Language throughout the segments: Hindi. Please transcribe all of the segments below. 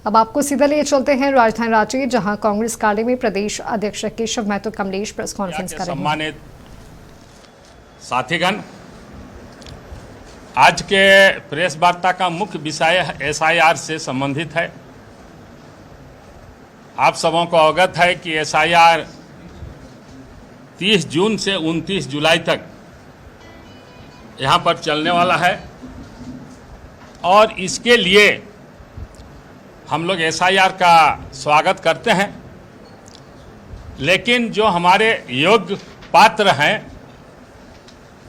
अब आपको सीधा लिए चलते हैं राजधानी रांची, जहां कांग्रेस कार्यालय में प्रदेश अध्यक्ष केशव महतो कमलेश प्रेस कॉन्फ्रेंस कर रहे हैं। सम्मानित साथीगण, आज के प्रेस वार्ता का मुख्य विषय एसआईआर से संबंधित है। आप सबों को अवगत है कि एसआईआर 30 जून से 29 जुलाई तक यहाँ पर चलने वाला है और इसके लिए हम लोग एसआईआर का स्वागत करते हैं। लेकिन जो हमारे योग्य पात्र हैं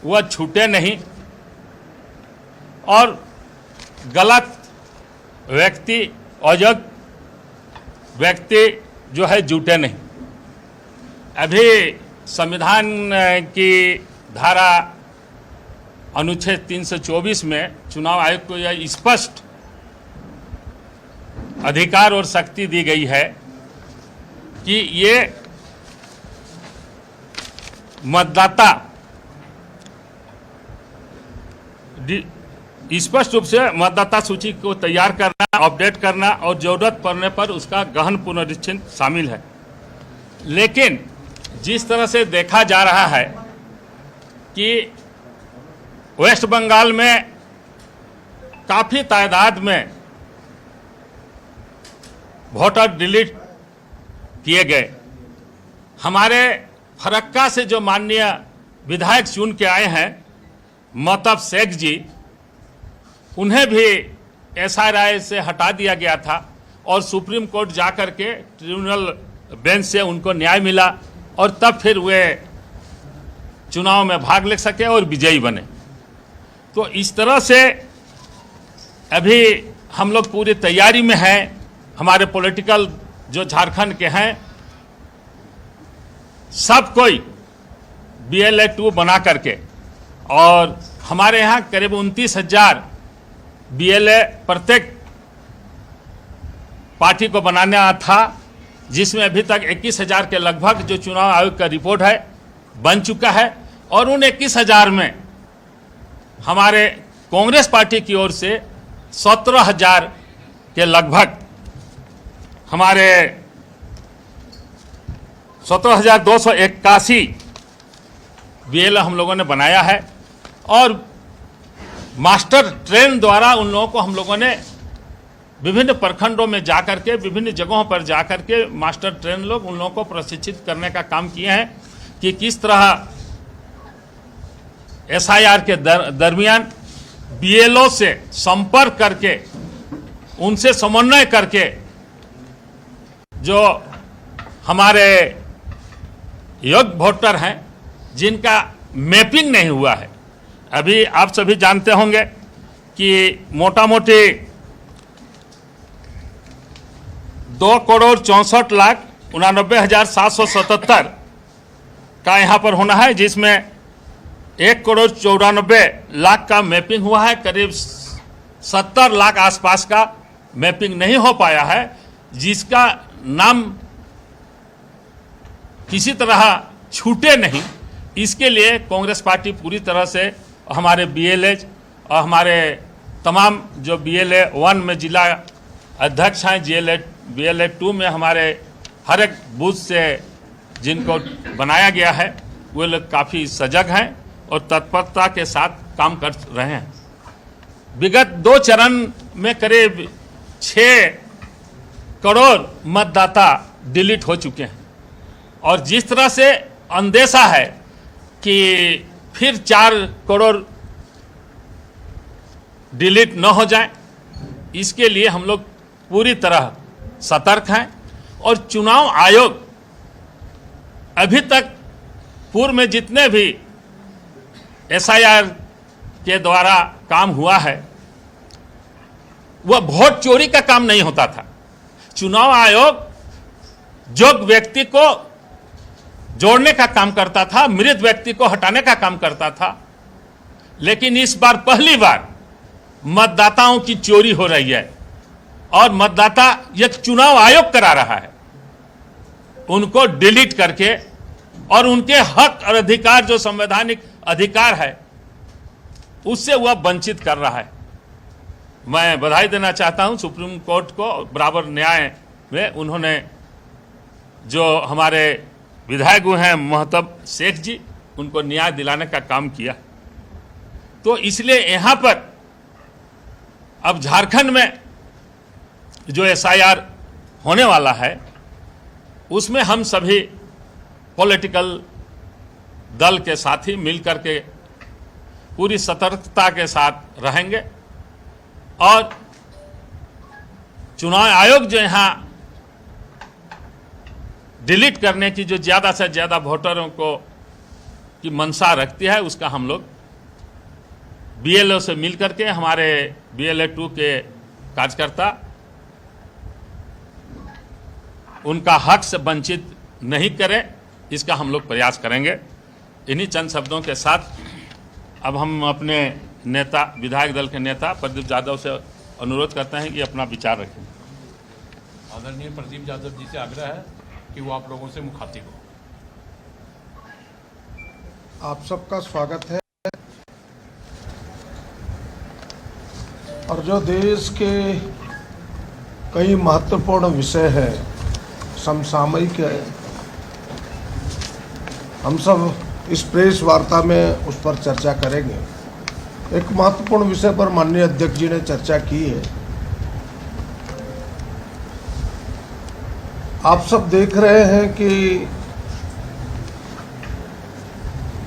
वह छूटे नहीं और गलत व्यक्ति, अयोग्य व्यक्ति जो है जुटे नहीं। अभी संविधान की धारा अनुच्छेद 324 में चुनाव आयोग को यह स्पष्ट अधिकार और शक्ति दी गई है कि ये मतदाता स्पष्ट रूप से मतदाता सूची को तैयार करना, अपडेट करना और जरूरत पड़ने पर उसका गहन पुनरीक्षण शामिल है। लेकिन जिस तरह से देखा जा रहा है कि वेस्ट बंगाल में काफ़ी तादाद में वोटर डिलीट किए गए। हमारे फरक्का से जो माननीय विधायक चुन के आए हैं महताब शेख जी, उन्हें भी एसआईआर से हटा दिया गया था और सुप्रीम कोर्ट जाकर के ट्रिब्यूनल बेंच से उनको न्याय मिला और तब फिर वे चुनाव में भाग ले सके और विजयी बने। तो इस तरह से अभी हम लोग पूरी तैयारी में हैं। हमारे पॉलिटिकल जो झारखंड के हैं सब कोई BLA 2 बना करके, और हमारे यहाँ करीब 29,000 BLA प्रत्येक पार्टी को बनाना था, जिसमें अभी तक 21,000 के लगभग जो चुनाव आयोग का रिपोर्ट है बन चुका है। और उन 21,000 में हमारे कांग्रेस पार्टी की ओर से 17,000 के लगभग हमारे 17,281 BLA हम लोगों ने बनाया है और मास्टर ट्रेन द्वारा उन लोगों को हम लोगों ने विभिन्न प्रखंडों में जाकर के, विभिन्न जगहों पर जाकर के मास्टर ट्रेन लोग उन लोगों को प्रशिक्षित करने का काम किए हैं कि किस तरह एसआईआर के दरमियान BLO से संपर्क करके, उनसे समन्वय करके जो हमारे योग्य वोटर हैं जिनका मैपिंग नहीं हुआ है। अभी आप सभी जानते होंगे कि मोटा मोटी 2,64,89,777 का यहाँ पर होना है, जिसमें 1,94,00,000 का मैपिंग हुआ है। करीब 70 लाख आसपास का मैपिंग नहीं हो पाया है, जिसका नाम किसी तरह छूटे नहीं। इसके लिए कांग्रेस पार्टी पूरी तरह से हमारे BLA और हमारे तमाम जो BLA 1 में जिला अध्यक्ष हैं, BLA 2 में हमारे हर एक बूथ से जिनको बनाया गया है वो लोग काफ़ी सजग हैं और तत्परता के साथ काम कर रहे हैं। विगत 2 चरण में करीब 6 करोड़ मतदाता डिलीट हो चुके हैं और जिस तरह से अंदेशा है कि फिर 4 करोड़ डिलीट न हो जाए, इसके लिए हम लोग पूरी तरह सतर्क हैं। और चुनाव आयोग अभी तक पूर्व में जितने भी एसआईआर के द्वारा काम हुआ है वह वोट चोरी का काम नहीं होता था। चुनाव आयोग जो व्यक्ति को जोड़ने का काम करता था, मृत व्यक्ति को हटाने का काम करता था। लेकिन इस बार पहली बार मतदाताओं की चोरी हो रही है और मतदाता यह चुनाव आयोग करा रहा है, उनको डिलीट करके और उनके हक और अधिकार जो संवैधानिक अधिकार है उससे वह वंचित कर रहा है। मैं बधाई देना चाहता हूं सुप्रीम कोर्ट को। बराबर न्याय में उन्होंने जो हमारे विधायक हैं महतब शेख जी, उनको न्याय दिलाने का काम किया। तो इसलिए यहां पर अब झारखंड में जो SIR होने वाला है उसमें हम सभी पॉलिटिकल दल के साथी मिलकर के पूरी सतर्कता के साथ रहेंगे और चुनाव आयोग जो यहां डिलीट करने की जो ज्यादा से ज्यादा वोटरों को की मंशा रखती है, उसका हम लोग BLO से मिलकर के हमारे BLA 2 के कार्यकर्ता उनका हक से वंचित नहीं करें, इसका हम लोग प्रयास करेंगे। इन्हीं चंद शब्दों के साथ अब हम अपने नेता, विधायक दल के नेता प्रदीप यादव से अनुरोध करते हैं कि अपना विचार रखें। आदरणीय प्रदीप यादव जी से आग्रह है कि वो आप लोगों से मुखातिब हो। आप सबका स्वागत है। और जो देश के कई महत्वपूर्ण विषय है, समसामयिक है, हम सब इस प्रेस वार्ता में उस पर चर्चा करेंगे। एक महत्वपूर्ण विषय पर माननीय अध्यक्ष जी ने चर्चा की है। आप सब देख रहे हैं कि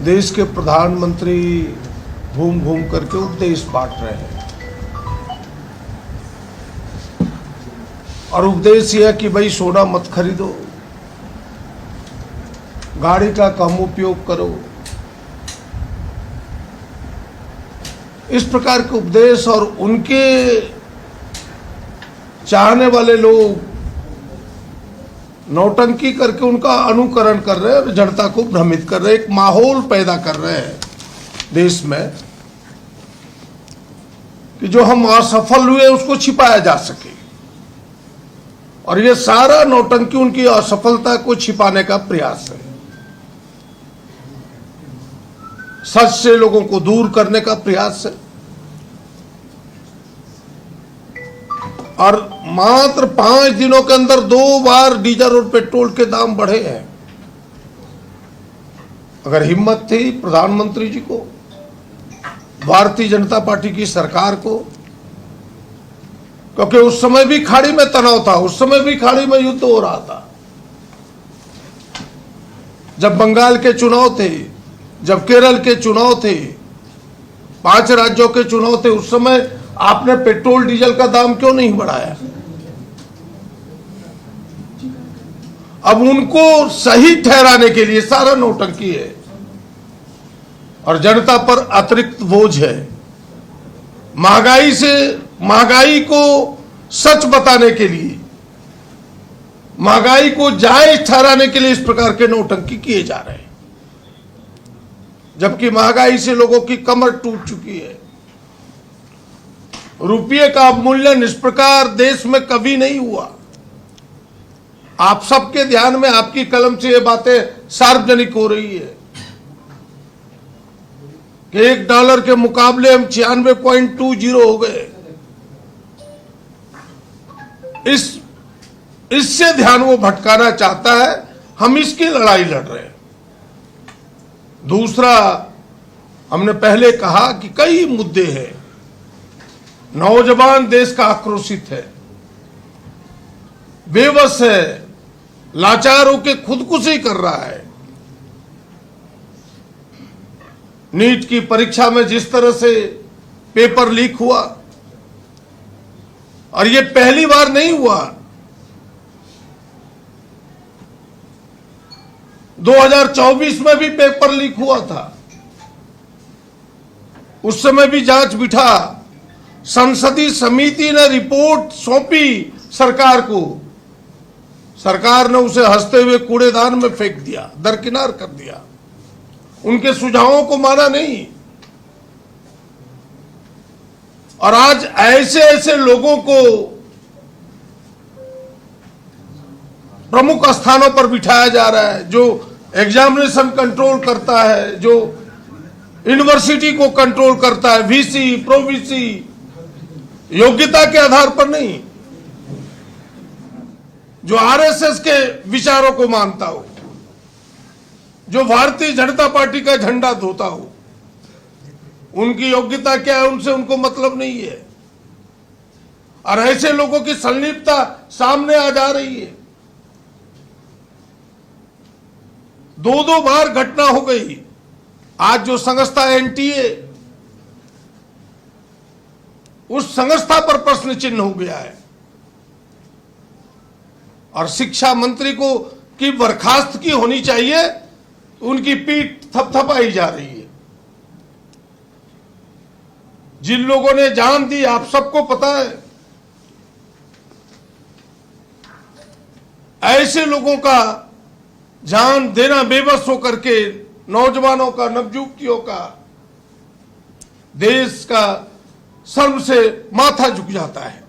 देश के प्रधानमंत्री घूम घूम करके उपदेश बांट रहे हैं और उपदेश यह है कि भाई सोना मत खरीदो, गाड़ी का कम उपयोग करो। इस प्रकार के उपदेश और उनके चाहने वाले लोग नौटंकी करके उनका अनुकरण कर रहे हैं और जनता को भ्रमित कर रहे हैं, एक माहौल पैदा कर रहे हैं देश में कि जो हम असफल हुए उसको छिपाया जा सके। और ये सारा नौटंकी उनकी असफलता को छिपाने का प्रयास है, सच से लोगों को दूर करने का प्रयास है। और मात्र 5 दिनों के अंदर 2 बार डीजल और पेट्रोल के दाम बढ़े हैं। अगर हिम्मत थी प्रधानमंत्री जी को, भारतीय जनता पार्टी की सरकार को, क्योंकि उस समय भी खाड़ी में तनाव था, उस समय भी खाड़ी में युद्ध हो रहा था। जब बंगाल के चुनाव थे, जब केरल के चुनाव थे, 5 राज्यों के चुनाव थे, उस समय आपने पेट्रोल डीजल का दाम क्यों नहीं बढ़ाया? अब उनको सही ठहराने के लिए सारा नौटंकी है और जनता पर अतिरिक्त बोझ है। महंगाई को सच बताने के लिए, महंगाई को जायज ठहराने के लिए इस प्रकार के नौटंकी किए जा रहे हैं, जबकि महंगाई से लोगों की कमर टूट चुकी है। रुपये का अवमूल्यन इस प्रकार देश में कभी नहीं हुआ। आप सबके ध्यान में, आपकी कलम से ये बातें सार्वजनिक हो रही है कि $1 के मुकाबले हम 96.20 हो गए। इससे ध्यान वो भटकाना चाहता है, हम इसकी लड़ाई लड़ रहे हैं। दूसरा, हमने पहले कहा कि कई मुद्दे हैं। नौजवान देश का आक्रोशित है, बेबस है, लाचार होकर खुदकुशी कर रहा है। नीट की परीक्षा में जिस तरह से पेपर लीक हुआ, और ये पहली बार नहीं हुआ, 2024 में भी पेपर लीक हुआ था। उस समय भी जांच बिठा, संसदीय समिति ने रिपोर्ट सौंपी सरकार को, सरकार ने उसे हंसते हुए कूड़ेदान में फेंक दिया, दरकिनार कर दिया, उनके सुझावों को माना नहीं। और आज ऐसे ऐसे लोगों को प्रमुख स्थानों पर बिठाया जा रहा है, जो एग्जामिनेशन कंट्रोल करता है, जो यूनिवर्सिटी को कंट्रोल करता है, वीसी, प्रोवीसी, योग्यता के आधार पर नहीं, जो आरएसएस के विचारों को मानता हो, जो भारतीय जनता पार्टी का झंडा धोता हो, उनकी योग्यता क्या है उनसे उनको मतलब नहीं है। और ऐसे लोगों की संलिप्तता सामने आ जा रही है। 2-2 बार घटना हो गई। आज जो संस्था एनटीए, उस संस्था पर प्रश्न चिन्ह हो गया है और शिक्षा मंत्री को की बर्खास्तगी होनी चाहिए, उनकी पीठ थपथपाई जा रही है। जिन लोगों ने जान दी, आप सबको पता है, ऐसे लोगों का जान देना बेबस होकर के नौजवानों का, नवयुवतियों का, देश का शर्म से माथा झुक जाता है।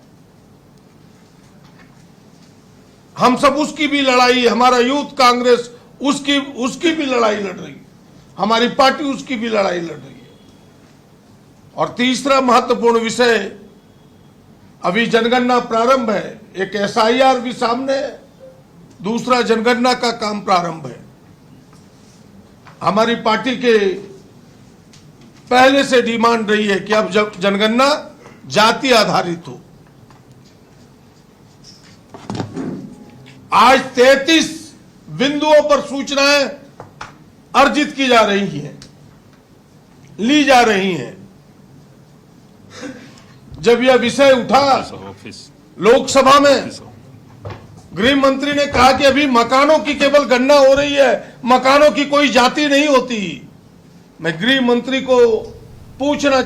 हम सब उसकी भी लड़ाई, हमारा यूथ कांग्रेस उसकी भी लड़ाई लड़ रही है, हमारी पार्टी उसकी भी लड़ाई लड़ रही है। और तीसरा महत्वपूर्ण विषय, अभी जनगणना प्रारंभ है, एक एसआईआर भी सामने है, दूसरा जनगणना का काम प्रारंभ है। हमारी पार्टी के पहले से डिमांड रही है कि अब जब जनगणना जाति आधारित हो। आज 33 बिंदुओं पर सूचनाएं अर्जित की जा रही हैं, ली जा रही हैं। जब यह विषय उठा लोकसभा में, गृह मंत्री ने कहा कि अभी मकानों की केवल गणना हो रही है, मकानों की कोई जाति नहीं होती। मैं गृह मंत्री को पूछना